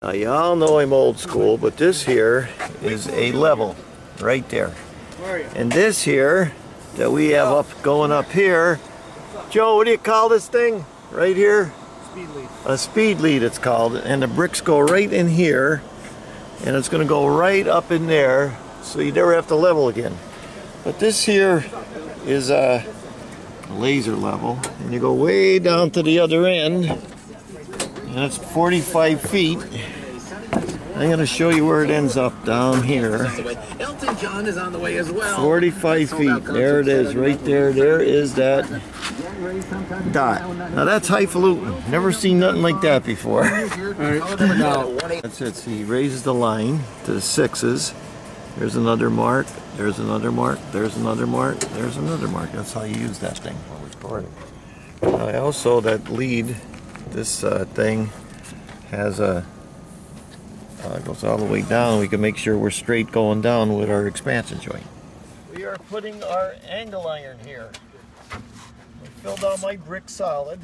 Now y'all know I'm old school, but this here is a level right there. And this here that we have up going up here, Joe, what do you call this thing right here? Speed lead. A speed lead it's called, and the bricks go right in here, and it's going to go right up in there, so you never have to level again. But this here is a laser level, and you go way down to the other end, and it's 45 feet. I'm going to show you where it ends up down here. Elton John is on the way as well. 45 feet. There it is, right there. There is that dot. Now that's highfalutin. Never seen nothing like that before. That's it. See, he raises the line to the sixes. There's another mark. There's another mark. There's another mark. There's another mark. That's how you use that thing while recording. Also, that lead, this thing has a goes all the way down. We can make sure we're straight going down with our expansion joint. We are putting our angle iron here. I filled out my brick solid.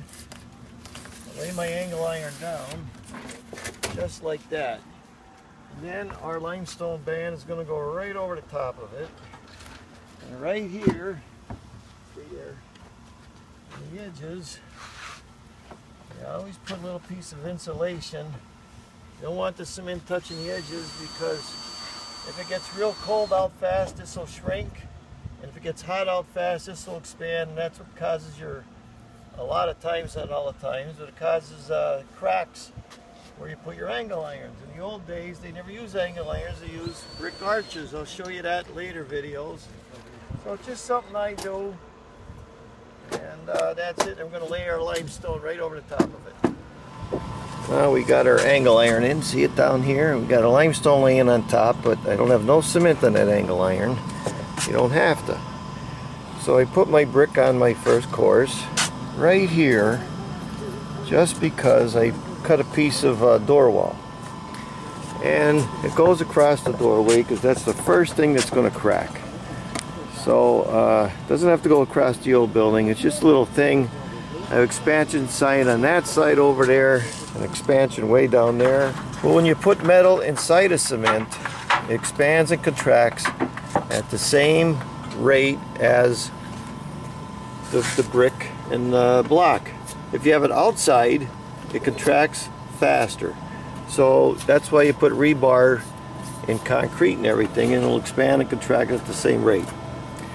I lay my angle iron down just like that. And then our limestone band is going to go right over the top of it. And right here, on the edges, I always put a little piece of insulation. You don't want the cement touching the edges, because if it gets real cold out fast, this will shrink. And if it gets hot out fast, this will expand, and that's what causes a lot of times, not all the times, but it causes cracks where you put your angle irons. In the old days, they never used angle irons, they used brick arches. I'll show you that in later videos. So it's just something I do, and that's it. I'm going to lay our limestone right over the top of it. Well, we got our angle iron in. See it down here? We got a limestone laying on top, but I don't have no cement on that angle iron. You don't have to. So I put my brick on my first course right here, just because I cut a piece of door wall. And it goes across the doorway, because that's the first thing that's going to crack. So it doesn't have to go across the old building. It's just a little thing. I have expansion side on that side over there, an expansion way down there. But when you put metal inside of cement, it expands and contracts at the same rate as the brick and the block. If you have it outside, it contracts faster. So that's why you put rebar in concrete and everything, and it'll expand and contract at the same rate.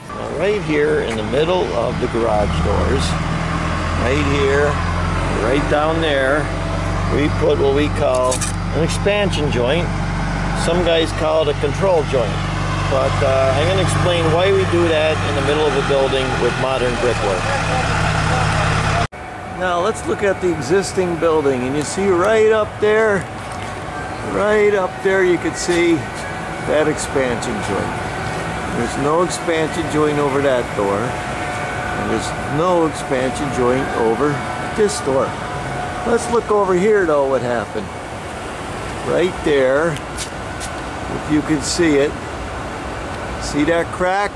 Now right here in the middle of the garage doors, right here, right down there, we put what we call an expansion joint. Some guys call it a control joint. But I'm going to explain why we do that in the middle of a building with modern brickwork. Now let's look at the existing building, and you see right up there you can see that expansion joint. There's no expansion joint over that door. And there's no expansion joint over this door. Let's look over here though what happened. Right there, if you can see it, see that crack?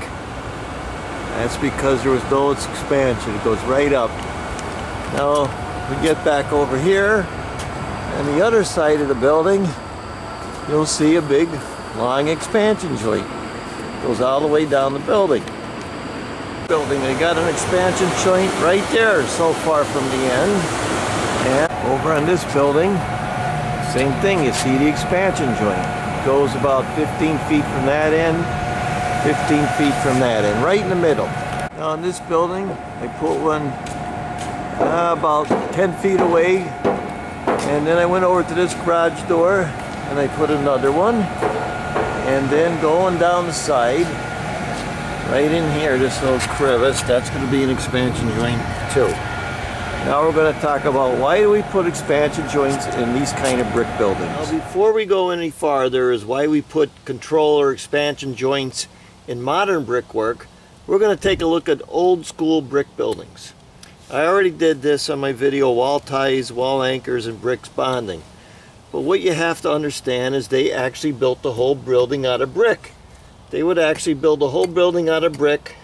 That's because there was no expansion. It goes right up. Now we get back over here, and the other side of the building, you'll see a big long expansion joint. It goes all the way down the building. They got an expansion joint right there, so far from the end. And over on this building, same thing. You see the expansion joint. It goes about 15 feet from that end, 15 feet from that end, right in the middle. Now in this building, I put one about 10 feet away, and then I went over to this garage door and I put another one, and then going down the side, right in here, this little crevice, that's going to be an expansion joint too. Now we're going to talk about why do we put expansion joints in these kind of brick buildings. Now before we go any farther is why we put control or expansion joints in modern brickwork. We're going to take a look at old school brick buildings. I already did this on my video, wall ties, wall anchors, and bricks bonding. But what you have to understand is they actually built the whole building out of brick. They would actually build the whole building out of brick,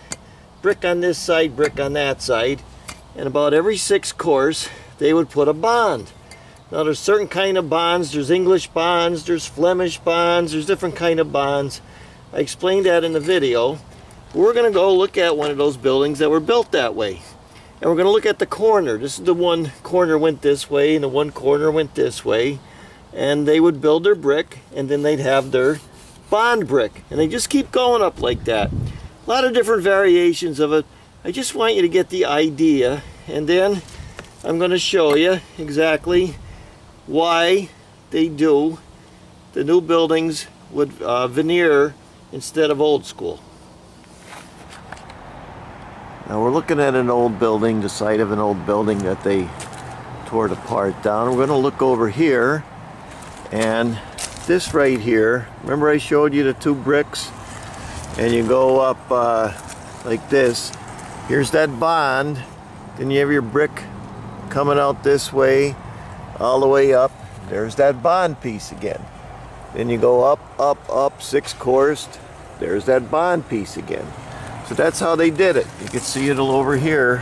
brick on this side, brick on that side, and about every 6 course they would put a bond. Now there's certain kind of bonds. There's English bonds, there's Flemish bonds, there's different kind of bonds. I explained that in the video. We're going to go look at one of those buildings that were built that way. And we're going to look at the corner. This is the one corner went this way and the one corner went this way. And they would build their brick and then they'd have their bond brick. And they just keep going up like that. A lot of different variations of it. I just want you to get the idea. And then I'm going to show you exactly why they do the new buildings with veneer instead of old school. Now we're looking at an old building, the site of an old building that they tore the part down. We're going to look over here, and this right here, remember I showed you the two bricks, and you go up like this. Here's that bond, then you have your brick coming out this way, all the way up. There's that bond piece again. Then you go up, up, up, 6-coursed. There's that bond piece again. So that's how they did it. You can see it over here,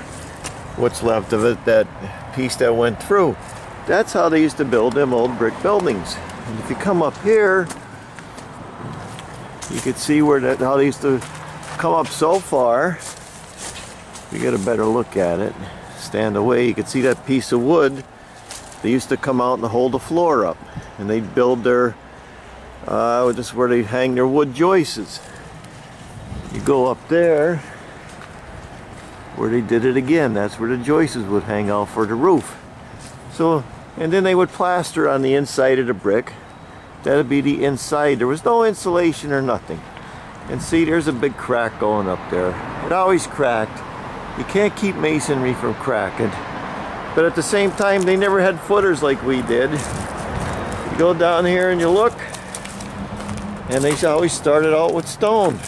what's left of it, that piece that went through. That's how they used to build them old brick buildings. And if you come up here, you can see where how they used to come up so far. You get a better look at it. Stand away, you can see that piece of wood. They used to come out and hold the floor up. And they'd build their, this is where they hang their wood joists. You go up there where they did it again. That's where the joists would hang out for the roof. So, and then they would plaster on the inside of the brick. That'd be the inside. There was no insulation or nothing. And see, there's a big crack going up there. It always cracked. You can't keep masonry from cracking. But at the same time, they never had footers like we did. You go down here and you look, and they always started out with stone.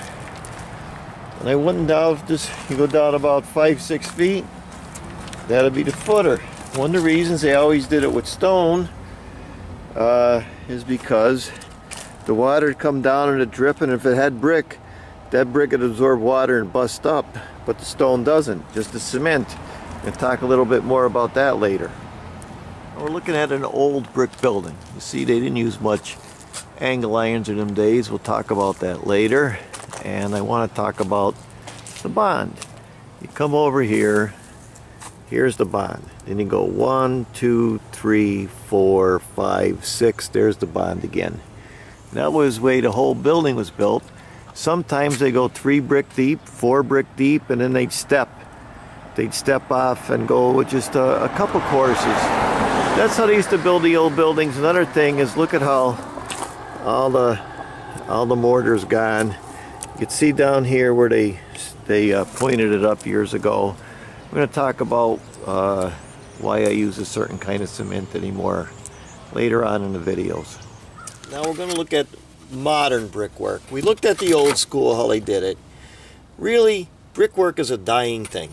And I went down this, you go down about 5-6 feet, that'll be the footer. One of the reasons they always did it with stone is because the water would come down and it'd drip, and if it had brick, that brick would absorb water and bust up, but the stone doesn't, just the cement. We'll talk a little bit more about that later. We're looking at an old brick building. You see, they didn't use much angle irons in them days. We'll talk about that later. And I want to talk about the bond. You come over here, here's the bond. Then you go 1, 2, 3, 4, 5, 6, there's the bond again. That was the way the whole building was built. Sometimes they go 3 brick deep, 4 brick deep, and then they'd step. They'd step off and go with just a couple courses. That's how they used to build the old buildings. Another thing is, look at how all the mortar's gone. You can see down here where they pointed it up years ago. I'm going to talk about why I use a certain kind of cement anymore later on in the videos. Now we're going to look at modern brickwork. We looked at the old school, how they did it. Really, brickwork is a dying thing.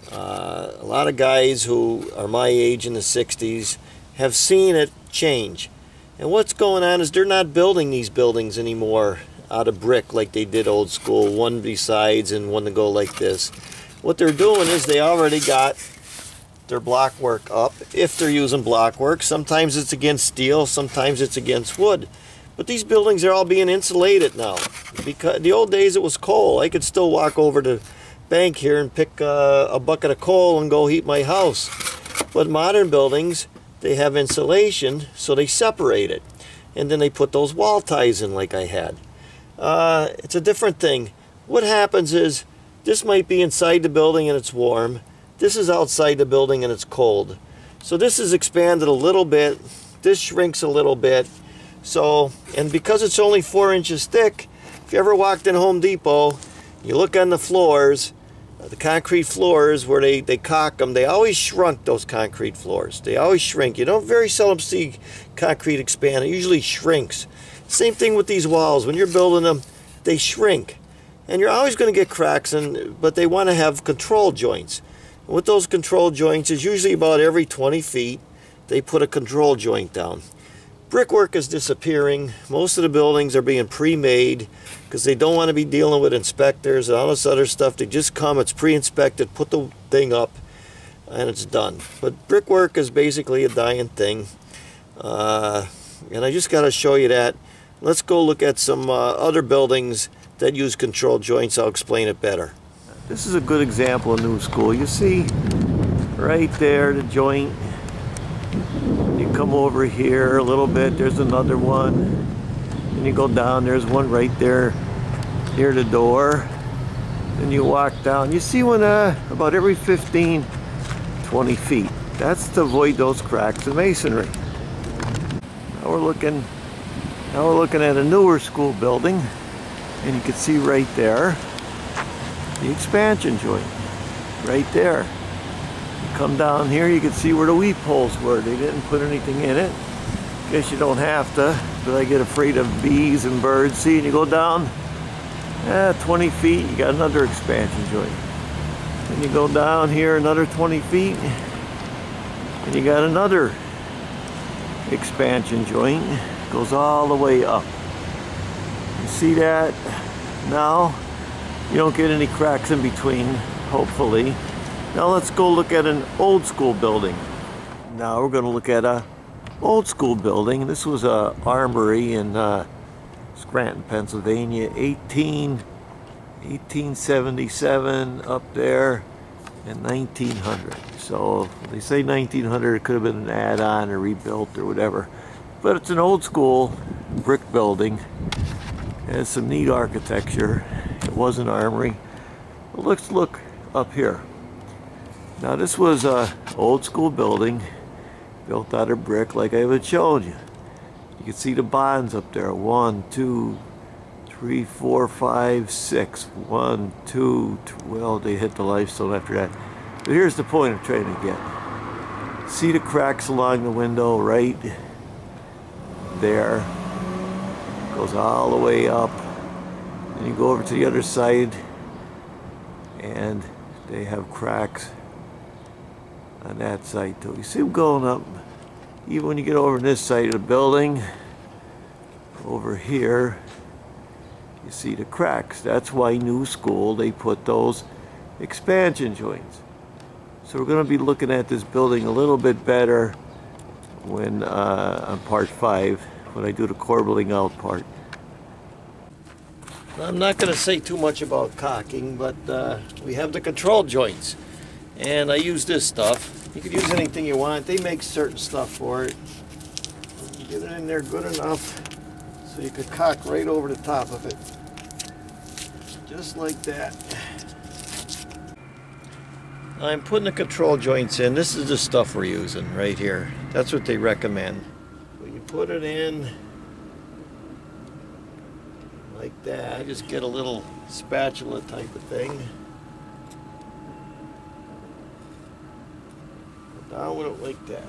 A lot of guys who are my age in the 60s have seen it change. And what's going on is they're not building these buildings anymore out of brick like they did old school, one besides and one to go like this. What they're doing is they already got their block work up, if they're using block work. Sometimes it's against steel, sometimes it's against wood. But these buildings are all being insulated now. Because the old days it was coal. I could still walk over to bank here and pick a bucket of coal and go heat my house. But modern buildings, they have insulation, so they separate it. And then they put those wall ties in like I had. It's a different thing. What happens is, this might be inside the building and it's warm. This is outside the building and it's cold. So this is expanded a little bit. This shrinks a little bit. So, and because it's only 4 inches thick, if you ever walked in Home Depot, you look on the floors, the concrete floors where they caulk them, they always shrunk, those concrete floors. They always shrink. You don't very seldom see concrete expand. It usually shrinks. Same thing with these walls. When you're building them, they shrink. And you're always going to get cracks, but they want to have control joints. And with those control joints, is usually about every 20 feet, they put a control joint down. Brickwork is disappearing. Most of the buildings are being pre-made because they don't want to be dealing with inspectors and all this other stuff. They just come, it's pre-inspected, put the thing up, and it's done. But brickwork is basically a dying thing. And I just got to show you that. Let's go look at some other buildings that use control joints. I'll explain it better. This is a good example of new school. You see right there the joint. You come over here a little bit, there's another one. And you go down, there's one right there near the door. Then you walk down. You see one about every 15, 20 feet. That's to avoid those cracks in masonry. Now we're looking at a newer school building, and you can see right there the expansion joint. Right there. You come down here, you can see where the weep holes were. They didn't put anything in it. Guess you don't have to, but I get afraid of bees and birds. See, and you go down 20 feet, you got another expansion joint. Then you go down here another 20 feet, and you got another expansion joint. Goes all the way up. You see that? Now you don't get any cracks in between, hopefully. Now let's go look at an old school building. Now we're going to look at a old school building. This was a armory in Scranton, Pennsylvania, 1877 up there, and 1900. So if they say 1900, it could have been an add-on or rebuilt or whatever. But it's an old school brick building. It has some neat architecture. It was an armory. But let's look up here. Now this was an old school building built out of brick like I had shown you. You can see the bonds up there. 1, 2, 3, 4, 5, 6. 1, 2, well, they hit the limestone after that. But here's the point I'm trying to get. See the cracks along the window right there. Goes all the way up. Then you go over to the other side, and they have cracks on that side too. You see them going up. Even when you get over on this side of the building, over here, you see the cracks. That's why new school, they put those expansion joints. So we're going to be looking at this building a little bit better when on part 5, when I do the corbelling out part. I'm not going to say too much about caulking, but we have the control joints, and I use this stuff. You could use anything you want. They make certain stuff for it. You get it in there good enough so you could caulk right over the top of it, just like that. I'm putting the control joints in. This is the stuff we're using right here. That's what they recommend. So you put it in like that. I just get a little spatula type of thing. Put down with it like that.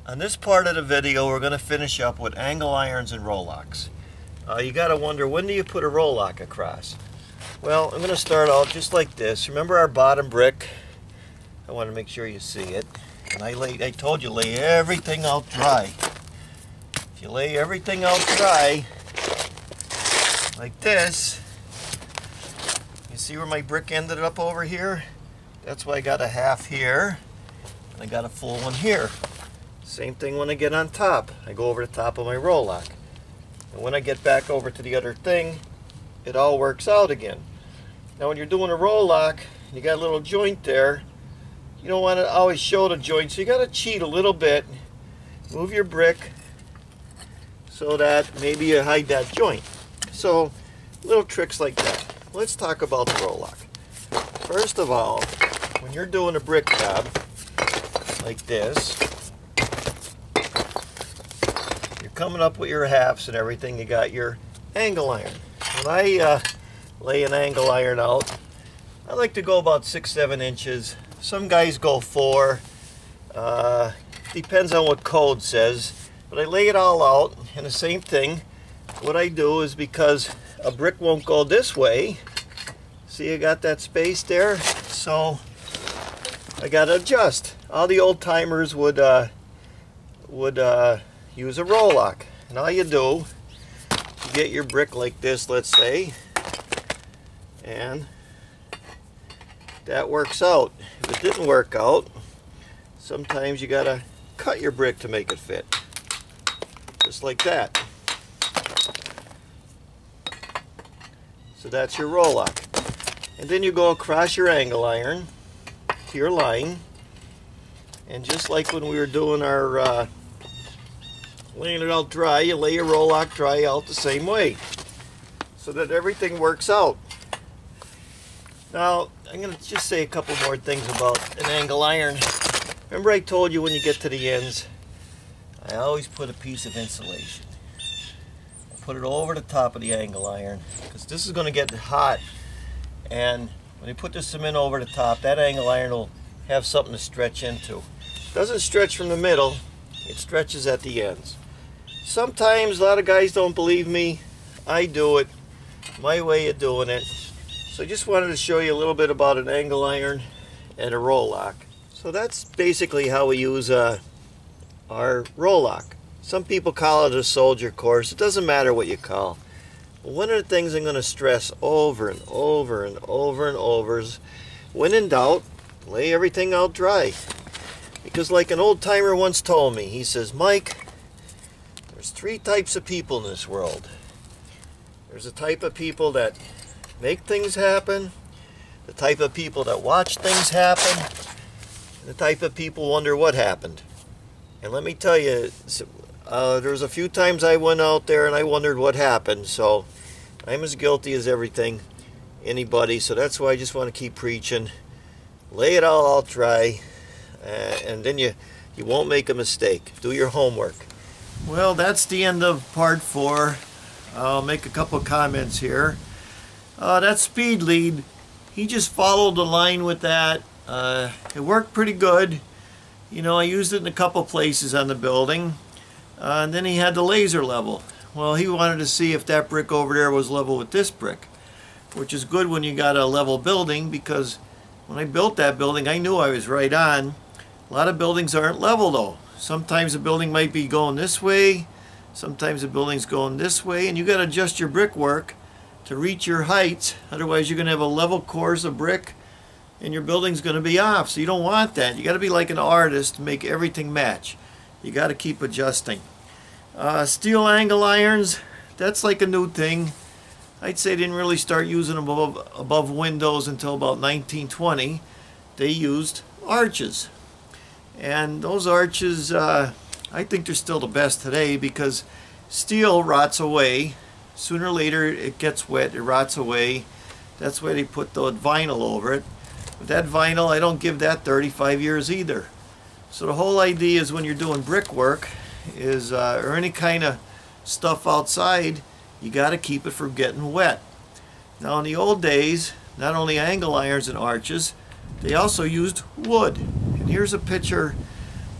On this part of the video, we're going to finish up with angle irons and roll locks. You got to wonder, when do you put a roll lock across? Well, I'm going to start out just like this. Remember our bottom brick? I want to make sure you see it. And I told you, lay everything out dry. If you lay everything out dry, like this, you see where my brick ended up over here? That's why I got a half here, and I got a full one here. Same thing when I get on top. I go over the top of my roll lock. And when I get back over to the other thing, it all works out again. Now when you're doing a roll lock, you got a little joint there, you don't want to always show the joint, so you got to cheat a little bit. Move your brick so that maybe you hide that joint. So little tricks like that. Let's talk about the roll lock. First of all, when you're doing a brick job like this, coming up with your halves and everything, you got your angle iron. When I lay an angle iron out, I like to go about 6-7 inches. Some guys go 4. Depends on what code says. But I lay it all out, and the same thing, what I do is, because a brick won't go this way, see I got that space there, so I got to adjust. All the old timers would use a roll lock. And all you do, you get your brick like this, let's say, and that works out. If it didn't work out, sometimes you gotta cut your brick to make it fit. Just like that. So that's your roll lock. And then you go across your angle iron to your line. And just like when we were doing our laying it out dry, you lay your roll lock dry out the same way, so that everything works out. Now, I'm going to just say a couple more things about an angle iron. Remember I told you when you get to the ends, I always put a piece of insulation. I put it over the top of the angle iron, because this is going to get hot, and when you put the cement over the top, that angle iron will have something to stretch into. It doesn't stretch from the middle, it stretches at the ends. Sometimes a lot of guys don't believe me. I do it my way of doing it. So I just wanted to show you a little bit about an angle iron and a roll lock. So that's basically how we use our roll lock. Some people call it a soldier course. It doesn't matter what you call. But one of the things I'm going to stress over and over and over and over is, when in doubt, lay everything out dry. Because like an old timer once told me, he says, Mike, there's 3 types of people in this world. There's a type of people that make things happen, the type of people that watch things happen, and the type of people wonder what happened. And let me tell you, there's a few times I went out there and I wondered what happened, so I'm as guilty as anybody, so that's why I just want to keep preaching. Lay it all out dry, and then you won't make a mistake. Do your homework. Well, that's the end of part 4. I'll make a couple comments here. That speed lead, he just followed the line with that. It worked pretty good. You know, I used it in a couple places on the building. And then he had the laser level. Well, he wanted to see if that brick over there was level with this brick, which is good when you got a level building, because when I built that building, I knew I was right on. A lot of buildings aren't level though. Sometimes a building might be going this way, sometimes a building's going this way, and you got to adjust your brickwork to reach your heights. Otherwise you're going to have a level course of brick and your building's going to be off. So you don't want that. You got to be like an artist to make everything match. You got to keep adjusting. Steel angle irons, that's like a new thing. I'd say they didn't really start using them above windows until about 1920. They used arches. And those arches, I think they're still the best today, because steel rots away. Sooner or later it gets wet, it rots away. That's why they put the vinyl over it. But that vinyl, I don't give that 35 years either. So the whole idea is when you're doing brickwork is, or any kind of stuff outside, you got to keep it from getting wet. Now in the old days, not only angle irons and arches, they also used wood. And here's a picture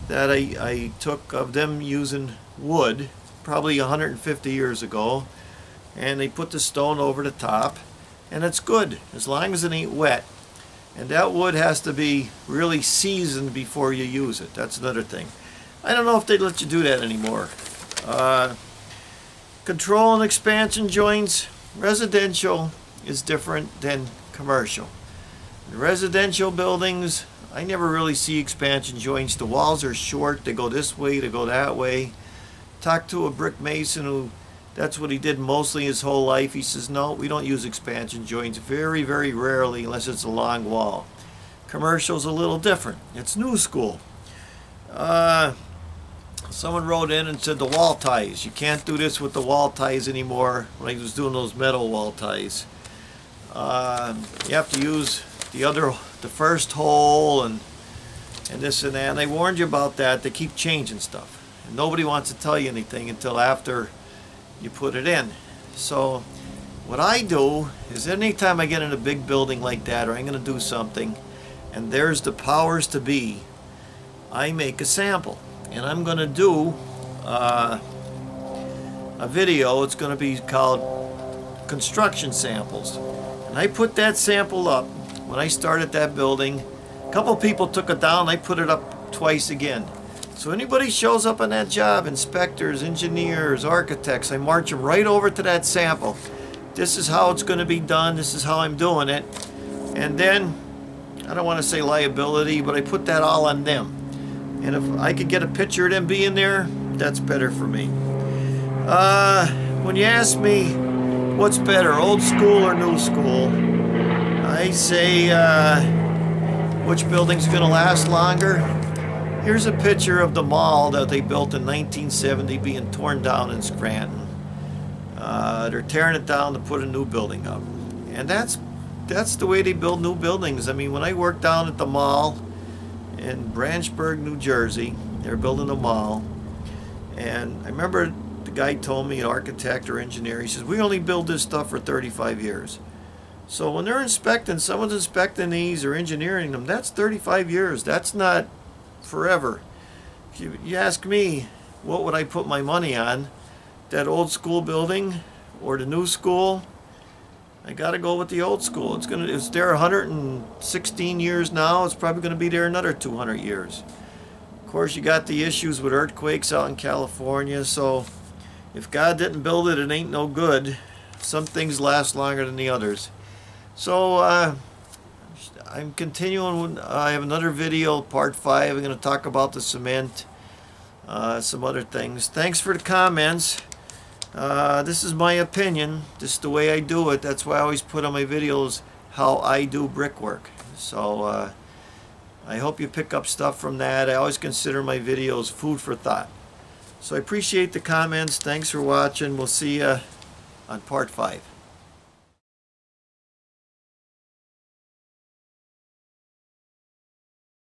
that I took of them using wood, probably 150 years ago. And they put the stone over the top, and it's good as long as it ain't wet. And that wood has to be really seasoned before you use it. That's another thing. I don't know if they let you do that anymore. Control and expansion joints. Residential is different than commercial. In residential buildings, I never really see expansion joints. The walls are short. They go this way, they go that way. Talked to a brick mason who, that's what he did mostly his whole life. He says, no, we don't use expansion joints. Very, very rarely, unless it's a long wall. Commercial's a little different. It's new school. Someone wrote in and said the wall ties. You can't do this with the wall ties anymore. When I was doing those metal wall ties, you have to use the first hole and this and that. And I warned you about that. They keep changing stuff, and nobody wants to tell you anything until after you put it in. So what I do is, anytime I get in a big building like that, or I'm going to do something and there's the powers to be, I make a sample. And I'm going to do a video. It's going to be called Construction Samples. And I put that sample up when I started that building. A couple people took it down. I put it up twice again. So anybody shows up on that job, inspectors, engineers, architects, I march them right over to that sample. This is how it's going to be done. This is how I'm doing it. And then I don't want to say liability, but I put that all on them. And if I could get a picture of them being there, that's better for me. When you ask me what's better, old school or new school, I say which building's going to last longer. Here's a picture of the mall that they built in 1970 being torn down in Scranton. They're tearing it down to put a new building up. And that's the way they build new buildings. I mean, when I worked down at the mall in Branchburg, New Jersey, they're building a mall. And I remember the guy told me, an architect or engineer, he says, we only build this stuff for 35 years. So when they're inspecting, someone's inspecting these or engineering them, that's 35 years. That's not forever. If you ask me, what would I put my money on? That old school building or the new school? I gotta go with the old school. It's there 116 years now. It's probably gonna be there another 200 years. Of course, you got the issues with earthquakes out in California, so if God didn't build it, it ain't no good. Some things last longer than the others. So I'm continuing. I have another video, part 5. I'm going to talk about the cement, some other things. Thanks for the comments. This is my opinion. This is the way I do it. That's why I always put on my videos how I do brickwork. So I hope you pick up stuff from that. I always consider my videos food for thought. So I appreciate the comments. Thanks for watching. We'll see you on part 5.